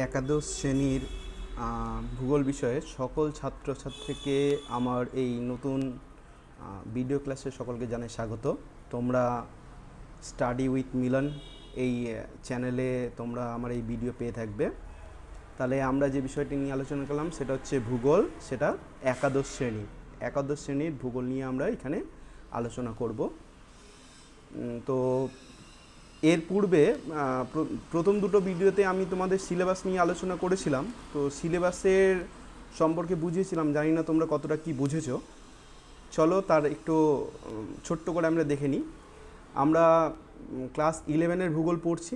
একাদশ শ্রেণীর ভূগোল বিষয়ে সকল ছাত্রছাত্রীকে আমার এই নতুন ভিডিও ক্লাসে সকলকে জানাই স্বাগত। তোমরা স্টাডি উইথ মিলন এই চ্যানেলে তোমরা আমার এই ভিডিও পেয়ে থাকবে। তাহলে আমরা যে বিষয়টি নিয়ে আলোচনা করলাম সেটা হচ্ছে ভূগোল, সেটা একাদশ শ্রেণীর ভূগোল নিয়ে আমরা এখানে আলোচনা করব। তো এর পূর্বে প্রথম দুটো ভিডিওতে আমি তোমাদের সিলেবাস নিয়ে আলোচনা করেছিলাম। তো সিলেবাসের সম্পর্কে বুঝিয়েছিলাম, জানি না তোমরা কতটা কি বুঝেছো। চলো তার একটু ছোট্ট করে আমরা দেখে নিই। আমরা ক্লাস 11-এর ভূগোল পড়ছি,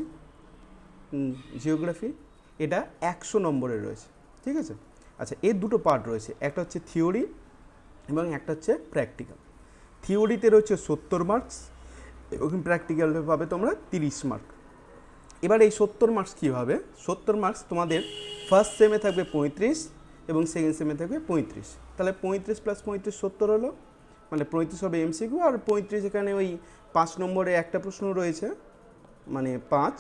জিওগ্রাফি। এটা 100 নম্বরের রয়েছে, ঠিক আছে। আচ্ছা, এর দুটো পার্ট রয়েছে, একটা হচ্ছে থিওরি এবং একটা হচ্ছে প্র্যাকটিক্যাল। থিওরিতে রয়েছে 70 মার্কস এবং প্র্যাকটিক্যালে পাবে তোমরা 30 মার্ক। এবার এই 70 মার্কস কী হবে? 70 মার্কস তোমাদের ফার্স্ট সেমে থাকবে 35 এবং সেকেন্ড সেমে থাকবে 35। তাহলে 35 + 35 70 হলো, মানে 35 হবে এমসিকিউ, আর 35 এখানে ওই 5 নম্বরে একটা প্রশ্ন রয়েছে, মানে 5।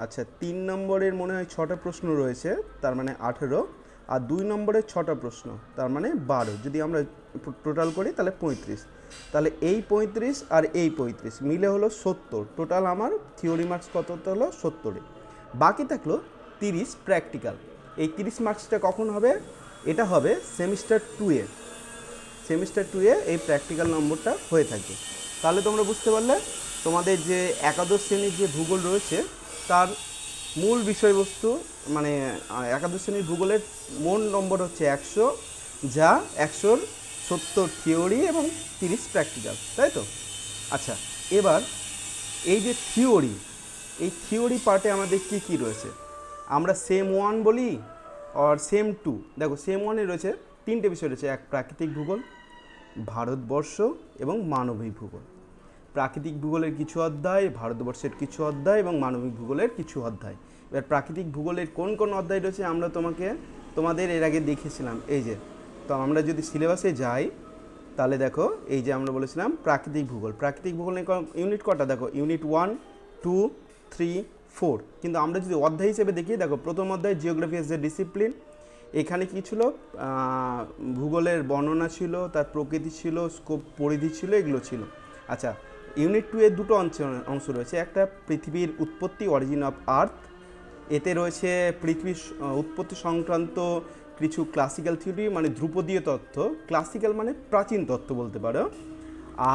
আচ্ছা, 3 নম্বরের মনে হয় 6টা প্রশ্ন রয়েছে, তার মানে 18, আর 2 নম্বরের 6টা প্রশ্ন, তার মানে 12। যদি আমরা টোটাল করি তাহলে 35। তাহলে এই 35 আর এই 35 মিলে হলো 70। টোটাল আমার থিওরি মার্কস কত হলো? 70। বাকি থাকলো 30 প্র্যাকটিক্যাল। এই 30 মার্কসটা কখন হবে? এটা হবে সেমিস্টার 2-এ এই প্র্যাকটিক্যাল নম্বরটা হয়ে থাকে। তাহলে তোমরা বুঝতে পারলে তোমাদের যে একাদশ শ্রেণীর যে ভূগোল রয়েছে তার মূল বিষয়বস্তু, মানে একাদশ শ্রেণীর ভূগোলের মোট নম্বর হচ্ছে 100, যা 100-র 70 থিওরি এবং 30 প্র্যাকটিক্যাল, তাই তো? আচ্ছা, এবার এই যে থিওরি, এই থিওরি পার্টে আমাদের কী কী রয়েছে? আমরা সেম 1 বলি আর সেম 2। দেখো, সেম 1-এ রয়েছে 3টে বিষয় রয়েছে, এক প্রাকৃতিক ভূগোল, ভারতবর্ষ এবং মানবিক ভূগোল। প্রাকৃতিক ভূগোলের কিছু অধ্যায়, ভারতবর্ষের কিছু অধ্যায় এবং মানবিক ভূগোলের কিছু অধ্যায়। এবার প্রাকৃতিক ভূগোলের কোন কোন অধ্যায় রয়েছে আমরা তোমাদের এর আগে দেখিয়েছিলাম। এই যে, তো আমরা যদি সিলেবাসে যাই তাহলে দেখো, এই যে আমরা বলেছিলাম প্রাকৃতিক ভূগোলের ইউনিট কটা? দেখো, ইউনিট 1, 2, 3, 4। কিন্তু আমরা যদি অধ্যায় হিসেবে দেখি, দেখো প্রথম অধ্যায় জিওগ্রাফি এজ এ ডিসিপ্লিন। এখানে কী ছিল? ভূগোলের বর্ণনা ছিল, তার প্রকৃতি ছিল, স্কোপ পরিধি ছিল, এগুলো ছিল। আচ্ছা, ইউনিট 2-এর দুটো অংশ রয়েছে। একটা পৃথিবীর উৎপত্তি, অরিজিন অফ আর্থ। এতে রয়েছে পৃথিবীর উৎপত্তি সংক্রান্ত কিছু ক্লাসিক্যাল থিওরি, মানে ধ্রুপদীয় তত্ত্ব। ক্লাসিক্যাল মানে প্রাচীন তত্ত্ব বলতে পারো।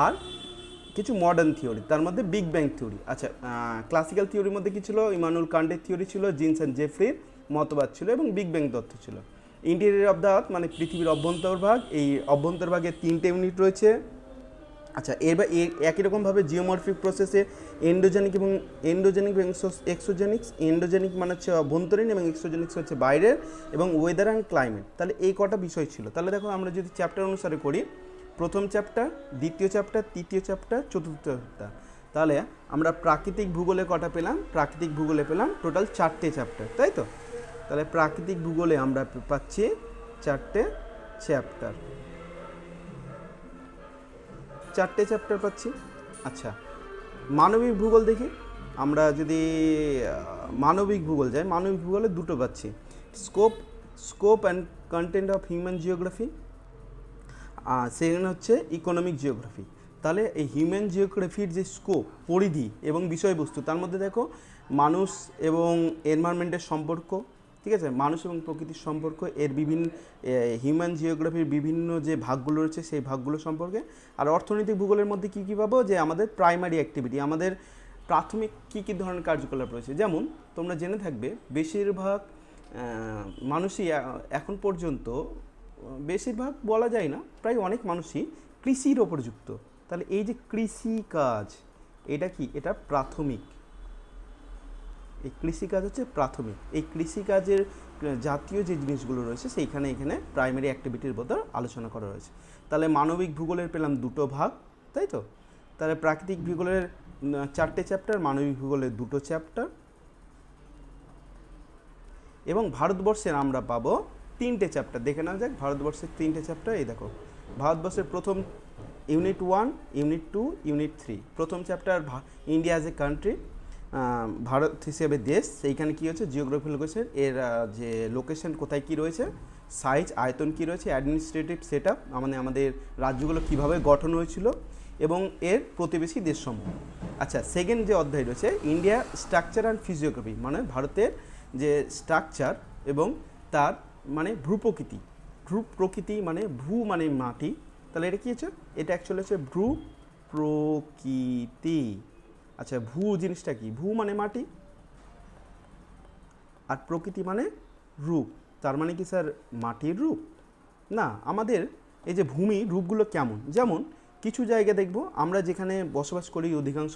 আর কিছু মডার্ন থিওরি, তার মধ্যে বিগ ব্যাং থিওরি। আচ্ছা, ক্লাসিক্যাল থিওরির মধ্যে কী ছিল? ইমানুয়েল কান্টের থিওরি ছিল, জিন্স অ্যান্ড জেফ্রির মতবাদ ছিল, এবং বিগ ব্যাং তত্ত্ব ছিল। ইন্টেরিয়র অফ দ্য আর্থ মানে পৃথিবীর অভ্যন্তরভাগ। এই অভ্যন্তরভাগে 3টে ইউনিট রয়েছে। আচ্ছা, এবার একই রকমভাবে জিওমরফিক প্রসেসে এন্ডোজেনিক এবং এক্সোজেনিক্স। এন্ডোজেনিক মানে হচ্ছে অভ্যন্তরীণ এবং এক্সোজেনিক্স হচ্ছে বাইরের, এবং ওয়েদার অ্যান্ড ক্লাইমেট। তাহলে এই কটা বিষয় ছিল। তাহলে দেখো, আমরা যদি চ্যাপ্টার অনুসারে করি, প্রথম চ্যাপ্টার, দ্বিতীয় চ্যাপ্টার, তৃতীয় চ্যাপ্টার, চতুর্থ চ্যাপ্টার। তাহলে আমরা প্রাকৃতিক ভূগোলে কটা পেলাম? প্রাকৃতিক ভূগোলে পেলাম টোটাল 4টে চ্যাপ্টার, তাই তো? তাহলে প্রাকৃতিক ভূগোলে আমরা পাচ্ছি 4টে চ্যাপ্টার পাচ্ছি। আচ্ছা, মানবিক ভূগোল দেখি। আমরা যদি মানবিক ভূগোল যাই, মানবিক ভূগোলে দুটো পাচ্ছি, scope and content of human geography, সেখানে হচ্ছে ইকোনমিক জিওগ্রাফি। তাহলে এই হিউম্যান জিওগ্রাফির যে স্কোপ, পরিধি এবং বিষয়বস্তু, তার মধ্যে দেখো মানুষ এবং এনভায়রনমেন্টের সম্পর্ক, ঠিক আছে, মানুষ এবং প্রকৃতির সম্পর্ক, এর বিভিন্ন হিউম্যান জিওগ্রাফির বিভিন্ন যে ভাগগুলো রয়েছে সেই ভাগগুলো সম্পর্কে। আর অর্থনৈতিক ভূগোলের মধ্যে কী কী পাবো? যে আমাদের প্রাইমারি অ্যাক্টিভিটি, আমাদের প্রাথমিক কী কী ধরনের কার্যকলাপ রয়েছে। যেমন তোমরা জেনে থাকবে, বেশিরভাগ মানুষই এখন পর্যন্ত, বেশিরভাগ বলা যায় না, প্রায় অনেক মানুষই কৃষির ওপর যুক্ত। তাহলে এই যে কৃষিকাজ, এটা কি? এটা প্রাথমিক। এই কৃষিকাজ হচ্ছে প্রাথমিক। এই কৃষিকাজের জাতীয় যে জিনিসগুলো রয়েছে এখানে প্রাইমারি অ্যাক্টিভিটির মধ্যে আলোচনা করা রয়েছে। তাহলে মানবিক ভূগোলের পেলাম দুটো ভাগ, তাই তো? তাহলে প্রাকৃতিক ভূগোলের 4টে চ্যাপ্টার, মানবিক ভূগোলের 2টো চ্যাপ্টার, এবং ভারতবর্ষের আমরা পাবো 3টে চ্যাপ্টার। দেখে নেওয়া যাক ভারতবর্ষের 3টে চ্যাপ্টার। এই দেখো, ভারতবর্ষের প্রথম ইউনিট 1, ইউনিট 2, ইউনিট 3। প্রথম chapter India as a country, Bharat হিসেবে দেশ, সেইখানে কী হচ্ছে জিওগ্রাফিক্যাল লোকেশন, এর যে লোকেশন কোথায় কী রয়েছে, সাইজ আয়তন কী রয়েছে, অ্যাডমিনিস্ট্রেটিভ সেট আপ মানে আমাদের রাজ্যগুলো কীভাবে গঠন হয়েছিল এবং এর প্রতিবেশী দেশসমূহ। আচ্ছা, সেকেন্ড যে অধ্যায় রয়েছে ইন্ডিয়া স্ট্রাকচার অ্যান্ড ফিজিওগ্রাফি, মানে ভারতের যে স্ট্রাকচার এবং তার মানে ভূপ্রকৃতি। ভূপ্রকৃতি মানে ভূ মানে মাটি, তাহলে এটা কী হচ্ছে, এটা অ্যাকচুয়ালি হচ্ছে ভূপ্রকৃতি। আচ্ছা, ভূ জিনিসটা কি, ভূ মানে মাটি আর প্রকৃতি মানে রূপ, তার মানে কি স্যার মাটির রূপ? না, আমাদের এই যে ভূমি রূপগুলো কেমন, যেমন কিছু জায়গা দেখব আমরা যেখানে বসবাস করি অধিকাংশ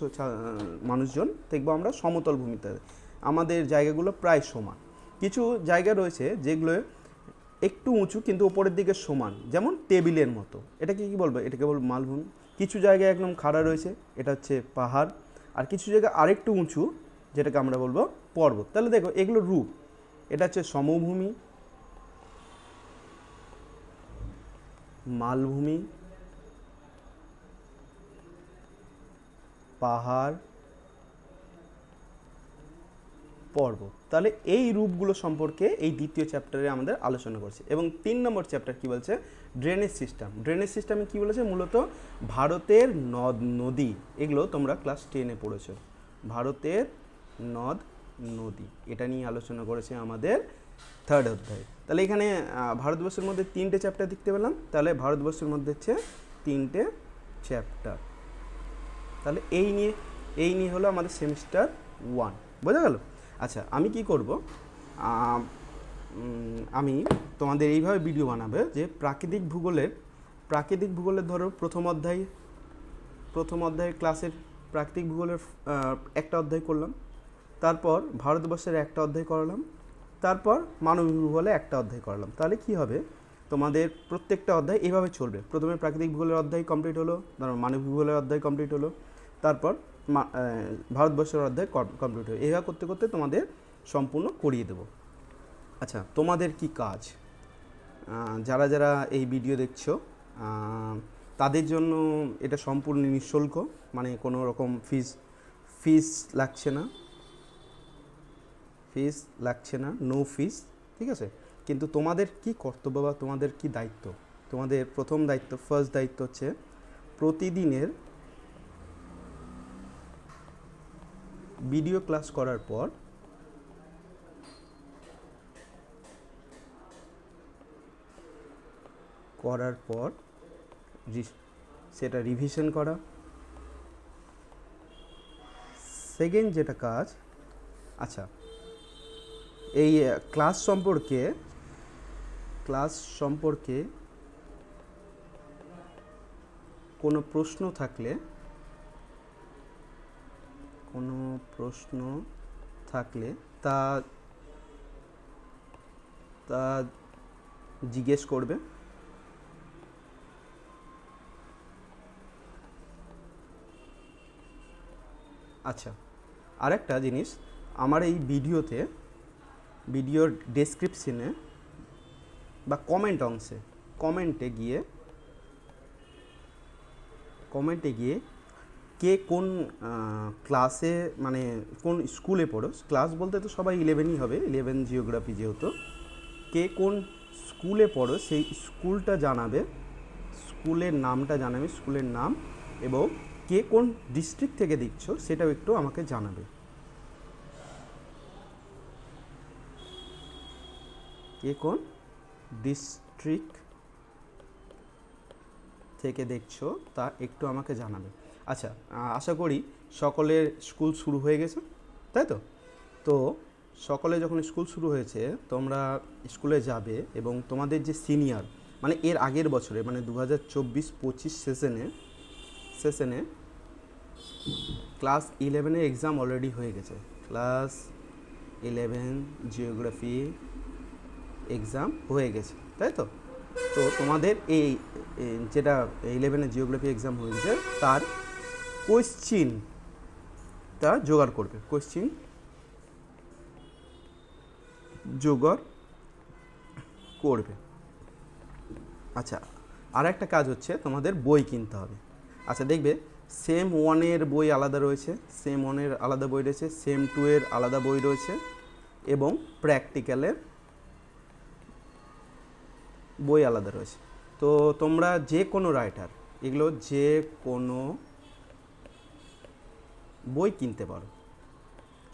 মানুষজন দেখব আমরা সমতল ভূমিতে, আমাদের জায়গাগুলো প্রায় সমান। কিছু জায়গা রয়েছে যেগুলো একটু উঁচু কিন্তু ওপরের দিকে সমান, যেমন টেবিলের মতো, এটাকে কী বলবো, এটাকে বলবো মালভূমি। কিছু জায়গায় একদম খাড়া রয়েছে, এটা হচ্ছে পাহাড়। আর কিছু জায়গা আরেকটু উঁচু, যেটাকে আমরা বলবো পর্বত। তাহলে দেখো এগুলো রূপ, এটা হচ্ছে সমভূমি, মালভূমি, পাহাড়, পর্বত। তাহলে এই রূপগুলো সম্পর্কে এই দ্বিতীয় চ্যাপ্টারে আমাদের আলোচনা করছে। এবং 3 নম্বর চ্যাপ্টার কি বলছে, ড্রেনেজ সিস্টেম। ড্রেনেজ সিস্টেমে কি বলেছে, মূলত ভারতের নদ নদী, এগুলো তোমরা ক্লাস 10-এ পড়েছো, ভারতের নদ নদী, এটা নিয়ে আলোচনা করেছে আমাদের 3rd অধ্যায়। তাহলে এখানে ভারতবর্ষের মধ্যে 3টে চ্যাপ্টার দেখতে পেলাম, তাহলে ভারতবর্ষের মধ্যে হচ্ছে 3টে চ্যাপ্টার। তাহলে এই নিয়ে হলো আমাদের সেমিস্টার 1, বোঝা গেল? আচ্ছা, আমি কি করব, আমি তোমাদের এইভাবে ভিডিও বানাবে যে প্রাকৃতিক ভূগোলের ধরো প্রথম অধ্যায় ক্লাসের প্রাকৃতিক ভূগোলের একটা অধ্যায় করলাম, তারপর ভারতবর্ষের একটা অধ্যায় করালাম, তারপর মানবিক ভূগোলে একটা অধ্যায় করালাম। তাহলে কি হবে, তোমাদের প্রত্যেকটা অধ্যায় এইভাবে চলবে। প্রথমে প্রাকৃতিক ভূগোলের অধ্যায় কমপ্লিট হলো, তারপর মানবিক ভূগোলের অধ্যায় কমপ্লিট হলো, তারপর ভারতবর্ষের অধ্যায় কমপ্লিট হলো। এইভাবে করতে করতে তোমাদের সম্পূর্ণ করিয়ে দেব। আচ্ছা, তোমাদের কি কাজ, যারা যারা এই ভিডিও দেখছো তাদের জন্য এটা সম্পূর্ণ নিঃশুল্ক, মানে কোনো রকম ফিস লাগছে না, নো ফিস, ঠিক আছে? কিন্তু তোমাদের কি কর্তব্য বা তোমাদের কি দায়িত্ব, তোমাদের প্রথম দায়িত্ব, ফার্স্ট দায়িত্ব হচ্ছে প্রতিদিনের ভিডিও ক্লাস করার পর সেটা রিভিশন করা। সেকেন্ড যেটা কাজ, আচ্ছা, এই ক্লাস সম্পর্কে কোনো প্রশ্ন থাকলে তা জিজ্ঞেস করবে। আচ্ছা, আরেকটা জিনিস, আমার এই ভিডিওর ডেসক্রিপশনে বা কমেন্ট অংশে কমেন্টে গিয়ে কে কোন ক্লাসে মানে কোন স্কুলে পড়ো, ক্লাস বলতে তো সবাই 11ই হবে, 11 জিওগ্রাফি যেহেতু, কে কোন স্কুলে পড়ো সেই স্কুলটা জানাবে, স্কুলের নামটা জানাবে, স্কুলের নাম, এবং কে কোন ডিস্ট্রিক্ট থেকে দেখছো সেটাও একটু আমাকে জানাবে। কে কোন ডিস্ট্রিক্ট থেকে দেখছো তা একটু আমাকে জানাবে। আচ্ছা, আশা করি সকলের স্কুল শুরু হয়ে গেছে, তাই তো? তো সকলে যখন স্কুল শুরু হয়েছে তোমরা স্কুলে যাবে এবং তোমাদের যে সিনিয়র মানে এর আগের বছরে মানে 2024-25 সেশনে ক্লাস 11-এর এক্সাম অলরেডি হয়ে গেছে। ক্লাস 11 জিওগ্রাফি এক্সাম হয়ে গেছে, তাই তো? তো তোমাদের এই যেটা 11-এর জিওগ্রাফি এক্সাম হয়ে গেছে তার কোয়েশ্চিনটা জোগাড় করবে। আচ্ছা, আর একটা কাজ হচ্ছে তোমাদের বই কিনতে হবে। আচ্ছা, দেখবে সেম 1-এর বই আলাদা রয়েছে, সেম 1-এর আলাদা বই রয়েছে, সেম 2-এর আলাদা বই রয়েছে এবং প্র্যাকটিক্যালের বই আলাদা রয়েছে। তো তোমরা যে কোনো রাইটার এগুলো যে কোনো বই কিনতে পারো,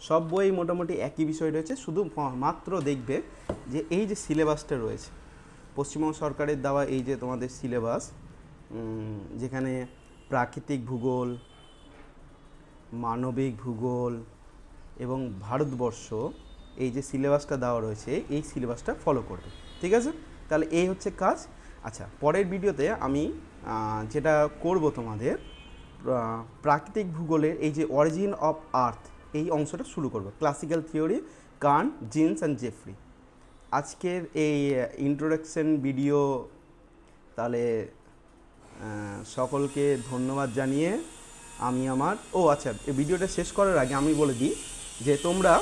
সব বই মোটামুটি একই বিষয় রয়েছে, শুধু মাত্র দেখবে যে এই যে সিলেবাসটা রয়েছে পশ্চিমবঙ্গ সরকারের দেওয়া, এই যে তোমাদের সিলেবাস, যেখানে প্রাকৃতিক ভূগোল, মানবিক ভূগোল এবং ভারতবর্ষ, এই যে সিলেবাসটা দেওয়া রয়েছে এই সিলেবাসটা ফলো করবে, ঠিক আছে? তাহলে এই হচ্ছে কাজ। আচ্ছা, পরের ভিডিওতে আমি যেটা করব তোমাদের প্রাকৃতিক ভূগোলের এই যে অরিজিন অফ আর্থ এই অংশটা শুরু করব, ক্লাসিক্যাল থিওরি, কার্ন, জিন্স অ্যান্ড জেফ্রি। আজকের এই ইন্ট্রোডাকশন ভিডিও তাহলে সকলকে ধন্যবাদ জানিয়ে আমি আমার আচ্ছা, এই ভিডিওটা শেষ করার আগে আমি বলে দিই যে তোমরা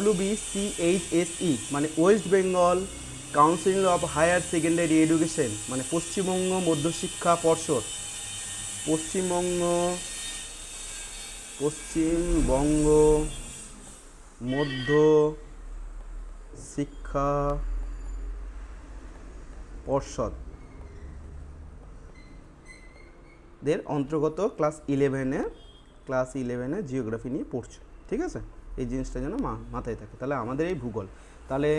WBCHSE মানে West Bengal council of higher secondary education, মানে পশ্চিমবঙ্গ মধ্যশিক্ষা পর্ষদ, পশ্চিমবঙ্গ মধ্য শিক্ষা পর্ষদ দের অন্তর্গত ক্লাস ইলেভেনে জিওগ্রাফি নিয়ে পড়ছো, ঠিক আছে? এই জিনিসটা যেন মাথায় থাকে। তাহলে আমাদের এই ভূগোল, তাহলে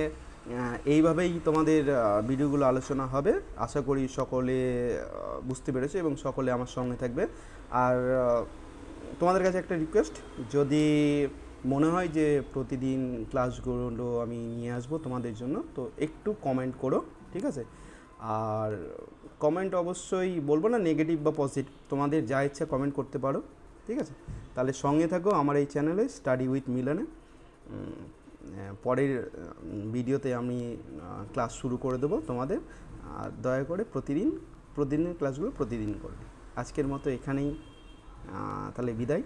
এইভাবেই তোমাদের ভিডিওগুলো আলোচনা হবে। আশা করি সকলে বুঝতে পেরেছো এবং সকলে আমার সঙ্গে থাকবে। আর তোমাদের কাছে একটা রিকোয়েস্ট, যদি মনে হয় যে প্রতিদিন ক্লাসগুলো আমি নিয়ে আসবো তোমাদের জন্য, তো একটু কমেন্ট করো, ঠিক আছে? আর কমেন্ট অবশ্যই বলবো না নেগেটিভ বা পজিটিভ, তোমাদের যা ইচ্ছা কমেন্ট করতে পারো, ঠিক আছে? তাহলে সঙ্গে থাকো আমার এই চ্যানেলে স্টাডি উইথ মিলনে। পরের ভিডিওতে আমি ক্লাস শুরু করে দেবো তোমাদের, আর দয়া করে প্রতিদিনের ক্লাসগুলো প্রতিদিন করবে। আজকের মতো এখানেই তাহলে বিদায়।